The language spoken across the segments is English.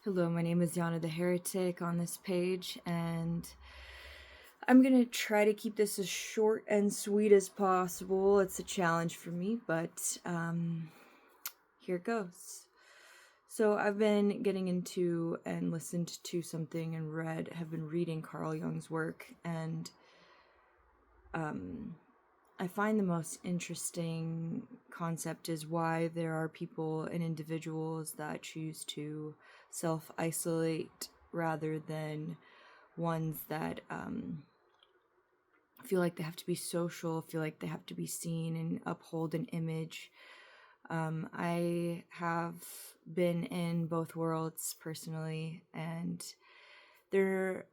Hello, my name is Yana the Heretic on this page, and I'm going to try to keep this as short and sweet as possible. It's a challenge for me, but here it goes. So I've been getting into and listened to something and have been reading Carl Jung's work, and I find the most interesting concept is why there are people and individuals that choose to self-isolate rather than ones that feel like they have to be social, feel like they have to be seen and uphold an image. I have been in both worlds personally, and they're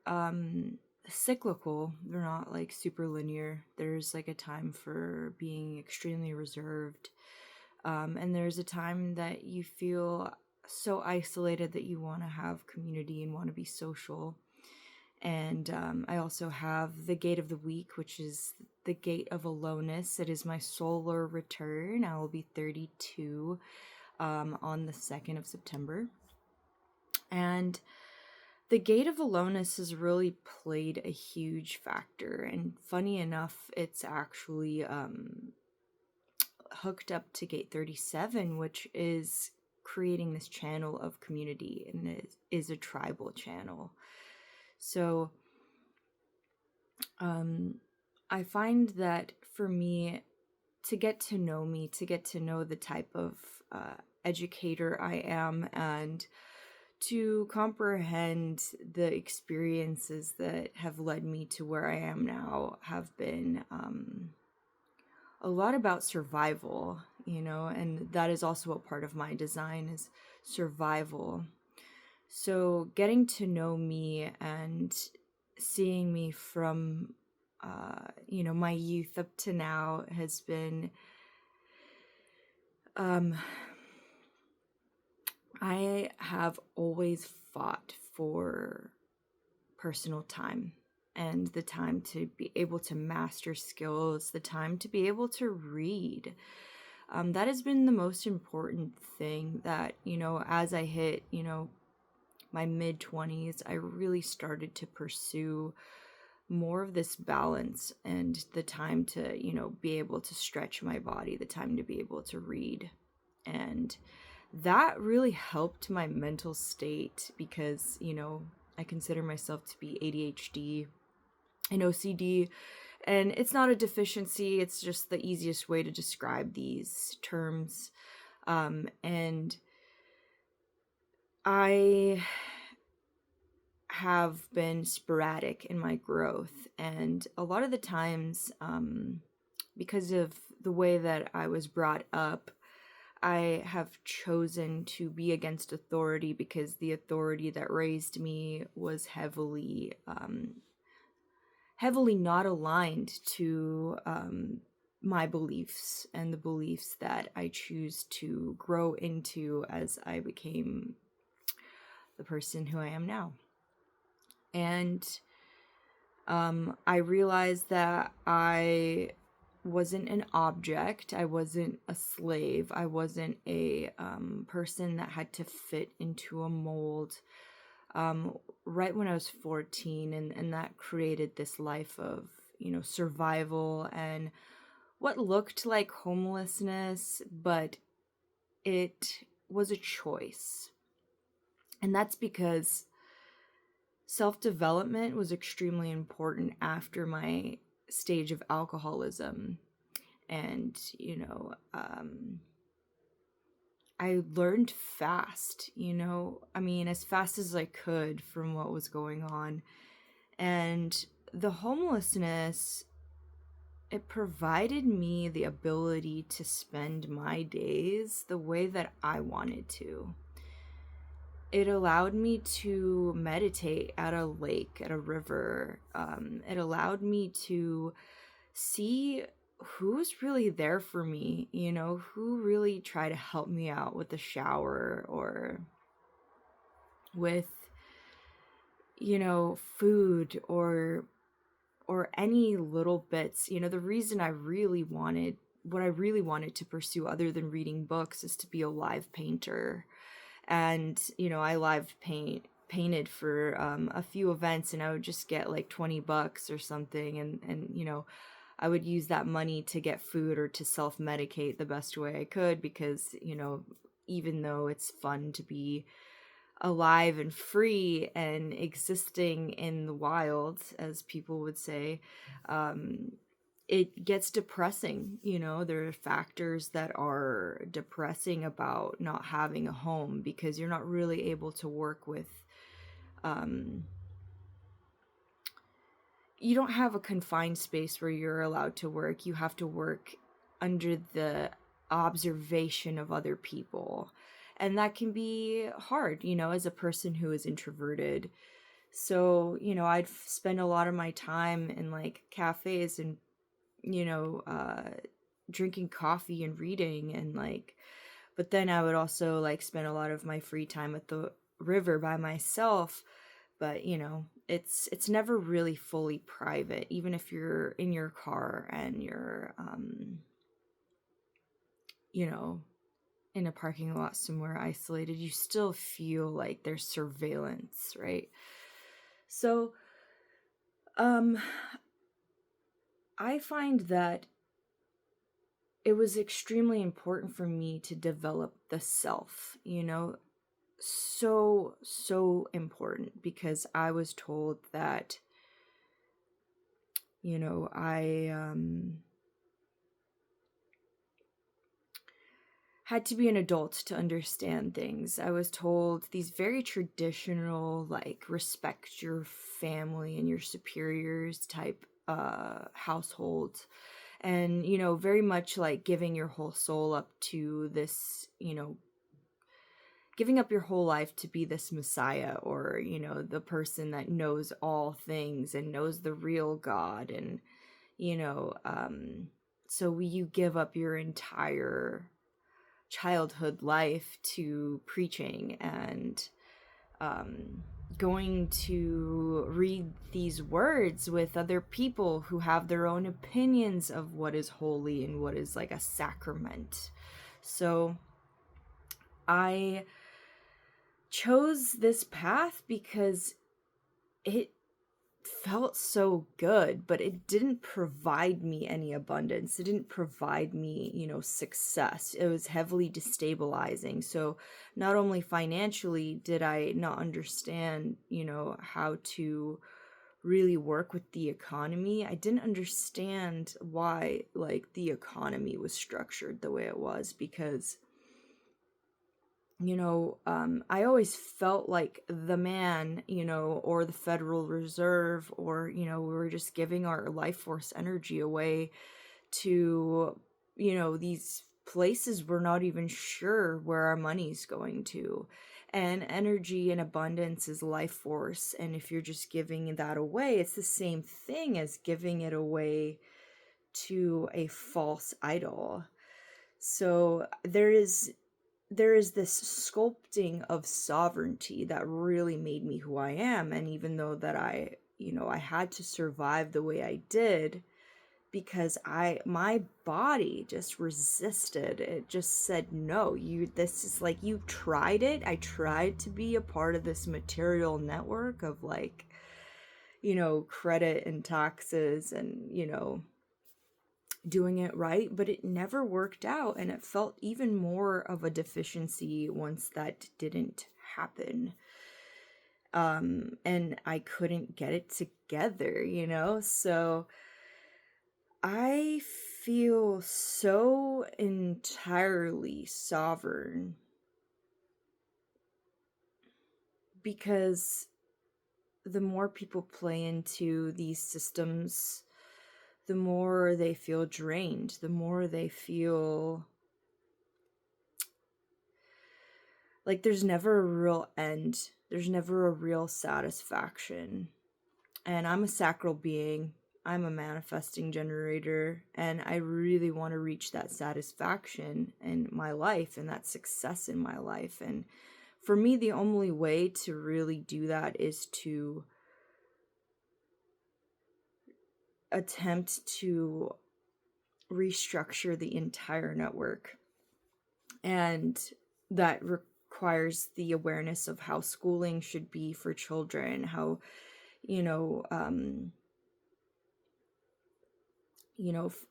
cyclical. They're not like super linear. There's like a time for being extremely reserved, and there's a time that you feel so isolated that you want to have community and want to be social. And I also have the gate of the week, which is the gate of aloneness. It is my solar return. I will be 32 on the 2nd of September. And the gate of aloneness has really played a huge factor. And funny enough, it's actually hooked up to gate 37, which is creating this channel of community, and it is a tribal channel. So I find that for me, to get to know the type of educator I am, and to comprehend the experiences that have led me to where I am now, have been a lot about survival, and that is also a part of my design, is survival. So getting to know me and seeing me from, my youth up to now has been, I have always fought for personal time, and the time to be able to master skills, the time to be able to read. That has been the most important thing that, as I hit, my mid-20s, I really started to pursue more of this balance and the time to, be able to stretch my body, the time to be able to read. And that really helped my mental state because, I consider myself to be ADHD and OCD, and it's not a deficiency, it's just the easiest way to describe these terms. And I have been sporadic in my growth, and a lot of the times, because of the way that I was brought up, I have chosen to be against authority because the authority that raised me was heavily not aligned to my beliefs and the beliefs that I choose to grow into as I became the person who I am now. And I realized that I wasn't an object, I wasn't a slave, I wasn't a person that had to fit into a mold, right when I was 14, and that created this life of, survival and what looked like homelessness, but it was a choice. And that's because self-development was extremely important after my stage of alcoholism. And, I learned fast, as fast as I could from what was going on. And the homelessness, it provided me the ability to spend my days the way that I wanted to. It allowed me to meditate at a lake, at a river. It allowed me to see who's really there for me, who really try to help me out with the shower or with, food or any little bits. The reason what I really wanted to pursue other than reading books is to be a live painter. And, I live painted for a few events, and I would just get like $20 or something. And I would use that money to get food or to self-medicate the best way I could, because, even though it's fun to be alive and free and existing in the wild, as people would say, it gets depressing. There are factors that are depressing about not having a home, because you're not really able to work with, you don't have a confined space where you're allowed to work. You have to work under the observation of other people. And that can be hard, as a person who is introverted. So, I'd spend a lot of my time in like cafes and, drinking coffee and reading, and like, but then I would also like spend a lot of my free time at the river by myself. But, it's never really fully private, even if you're in your car and you're, in a parking lot somewhere isolated, you still feel like there's surveillance, right? So, I find that it was extremely important for me to develop the self, so important, because I was told that, I had to be an adult to understand things. I was told these very traditional, like, respect your family and your superiors type households. And, very much like giving your whole soul up to this, giving up your whole life to be this messiah, or, the person that knows all things and knows the real God. And, so you give up your entire childhood life to preaching and going to read these words with other people who have their own opinions of what is holy and what is like a sacrament. So I chose this path because it felt so good, but it didn't provide me any abundance. It didn't provide me, success. It was heavily destabilizing. So not only financially did I not understand, how to really work with the economy, I didn't understand why, like, the economy was structured the way it was, because I always felt like the man, or the Federal Reserve, or, we were just giving our life force energy away to, these places we're not even sure where our money's going to. And energy and abundance is life force. And if you're just giving that away, it's the same thing as giving it away to a false idol. So there is this sculpting of sovereignty that really made me who I am. And even though that I had to survive the way I did, because my body just resisted. It just said, no, this is like, you tried it. I tried to be a part of this material network of like, credit and taxes and, doing it right, but it never worked out, and it felt even more of a deficiency once that didn't happen. And I couldn't get it together, so I feel so entirely sovereign because the more people play into these systems, the more they feel drained, the more they feel like there's never a real end. There's never a real satisfaction. And I'm a sacral being. I'm a manifesting generator. And I really want to reach that satisfaction in my life and that success in my life. And for me, the only way to really do that is to attempt to restructure the entire network. And that requires the awareness of how schooling should be for children, how,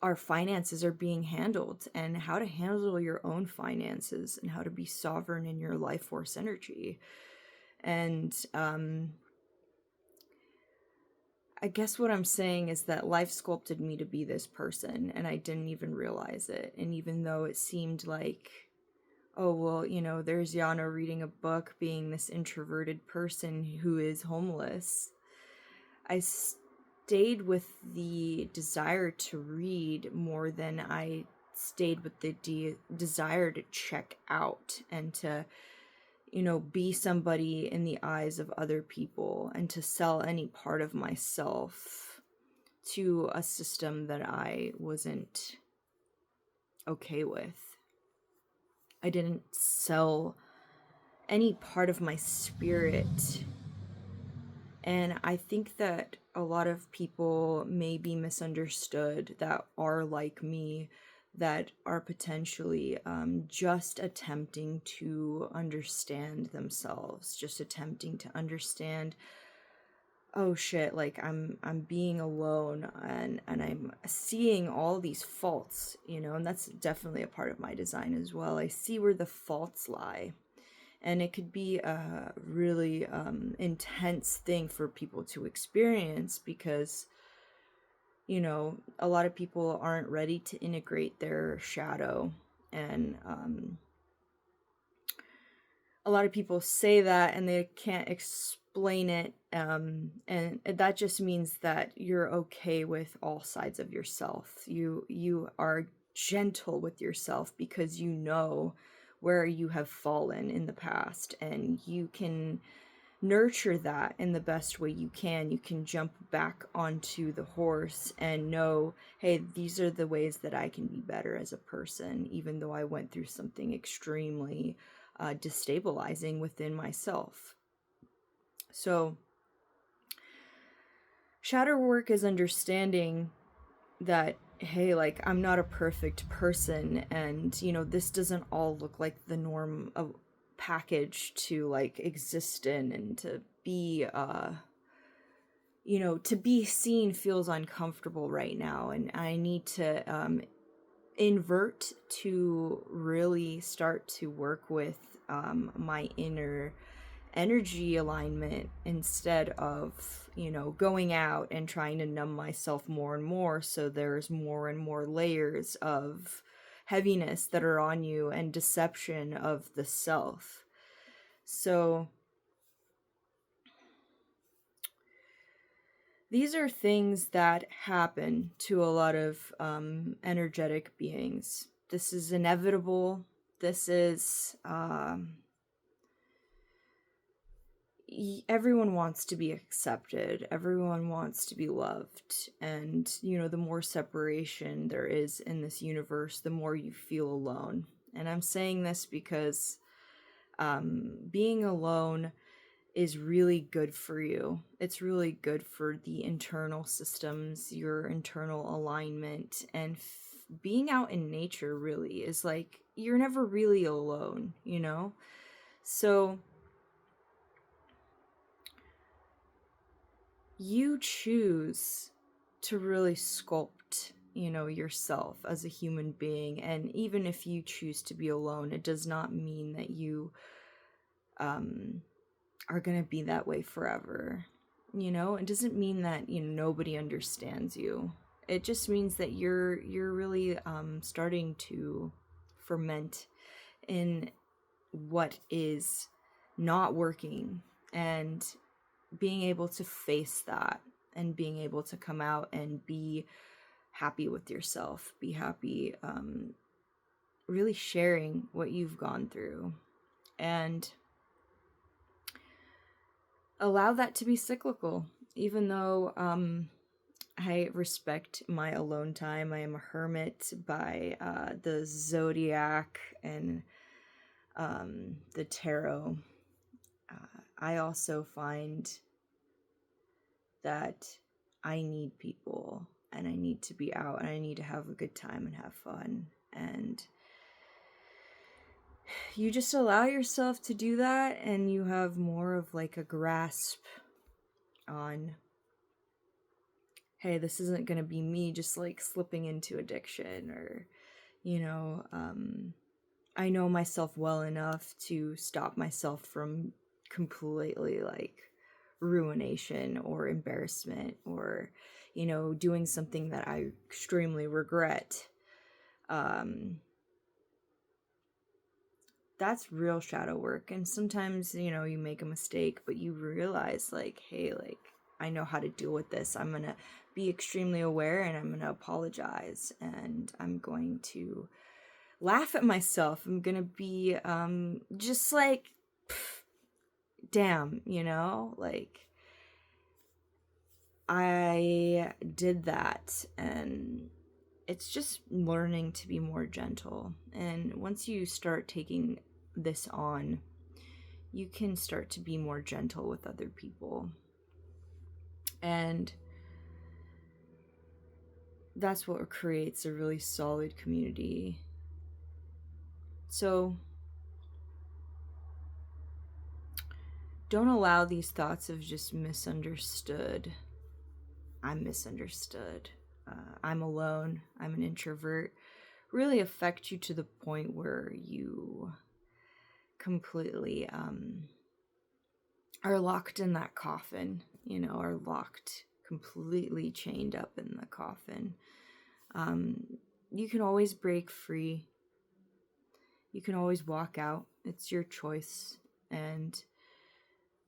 our finances are being handled, and how to handle your own finances, and how to be sovereign in your life force energy. And I guess what I'm saying is that life sculpted me to be this person, and I didn't even realize it. And even though it seemed like, oh, well, there's Yana reading a book, being this introverted person who is homeless, I stayed with the desire to read more than I stayed with the desire to check out and to, be somebody in the eyes of other people, and to sell any part of myself to a system that I wasn't okay with. I didn't sell any part of my spirit. And I think that a lot of people may be misunderstood that are like me, that are potentially just attempting to understand themselves, just attempting to understand, oh shit, like I'm being alone, and I'm seeing all these faults, and that's definitely a part of my design as well. I see where the faults lie. And it could be a really intense thing for people to experience, because, a lot of people aren't ready to integrate their shadow. And a lot of people say that and they can't explain it. And that just means that you're okay with all sides of yourself. You are gentle with yourself because you know where you have fallen in the past, and you can nurture that in the best way you can. You can jump back onto the horse and know, hey, these are the ways that I can be better as a person, even though I went through something extremely destabilizing within myself. So shadow work is understanding that, hey, like, I'm not a perfect person, and this doesn't all look like the norm of package to like exist in, and to be to be seen feels uncomfortable right now, and I need to invert to really start to work with my inner energy alignment, instead of going out and trying to numb myself more and more, so there's more and more layers of heaviness that are on you, and deception of the self. So these are things that happen to a lot of energetic beings. This is inevitable. This is everyone wants to be accepted. Everyone wants to be loved. And, the more separation there is in this universe, the more you feel alone. And I'm saying this because being alone is really good for you. It's really good for the internal systems, your internal alignment, and being out in nature really is like, you're never really alone, So you choose to really sculpt, yourself as a human being. And even if you choose to be alone, it does not mean that you are going to be that way forever. It doesn't mean that, nobody understands you. It just means that you're really starting to ferment in what is not working, and being able to face that, and being able to come out and be happy with yourself, be happy, really sharing what you've gone through, and allow that to be cyclical. Even though I respect my alone time, I am a hermit by the zodiac and the tarot. I also find that I need people, and I need to be out, and I need to have a good time and have fun. And you just allow yourself to do that, and you have more of like a grasp on, hey, this isn't going to be me just like slipping into addiction, or, you know, I know myself well enough to stop myself from completely like ruination or embarrassment, or, you know, doing something that I extremely regret. That's real shadow work. And sometimes, you know, you make a mistake, but you realize like, hey, like, I know how to deal with this. I'm going to be extremely aware, and I'm going to apologize, and I'm going to laugh at myself. I'm going to be just like, damn, you know, like, I did that. And it's just learning to be more gentle. And once you start taking this on, you can start to be more gentle with other people. And that's what creates a really solid community. So don't allow these thoughts of just misunderstood. I'm misunderstood. I'm alone. I'm an introvert. Really affect you to the point where you completely are locked in that coffin, you know, are locked, completely chained up in the coffin. You can always break free. You can always walk out. It's your choice. And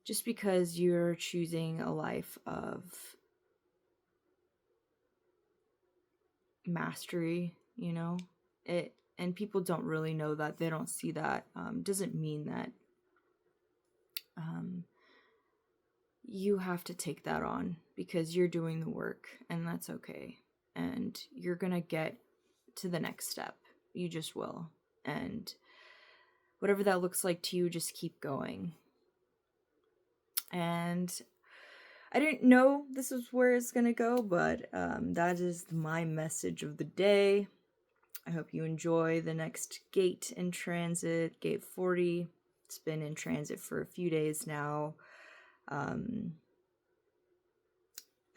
just because you're choosing a life of mastery, you know, and people don't really know that, they don't see that, doesn't mean that you have to take that on, because you're doing the work, and that's okay. And you're gonna get to the next step. You just will. And whatever that looks like to you, just keep going. And I didn't know this is where it's gonna go, but that is my message of the day. I hope you enjoy the next gate in transit, gate 40. It's been in transit for a few days now.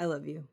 I love you.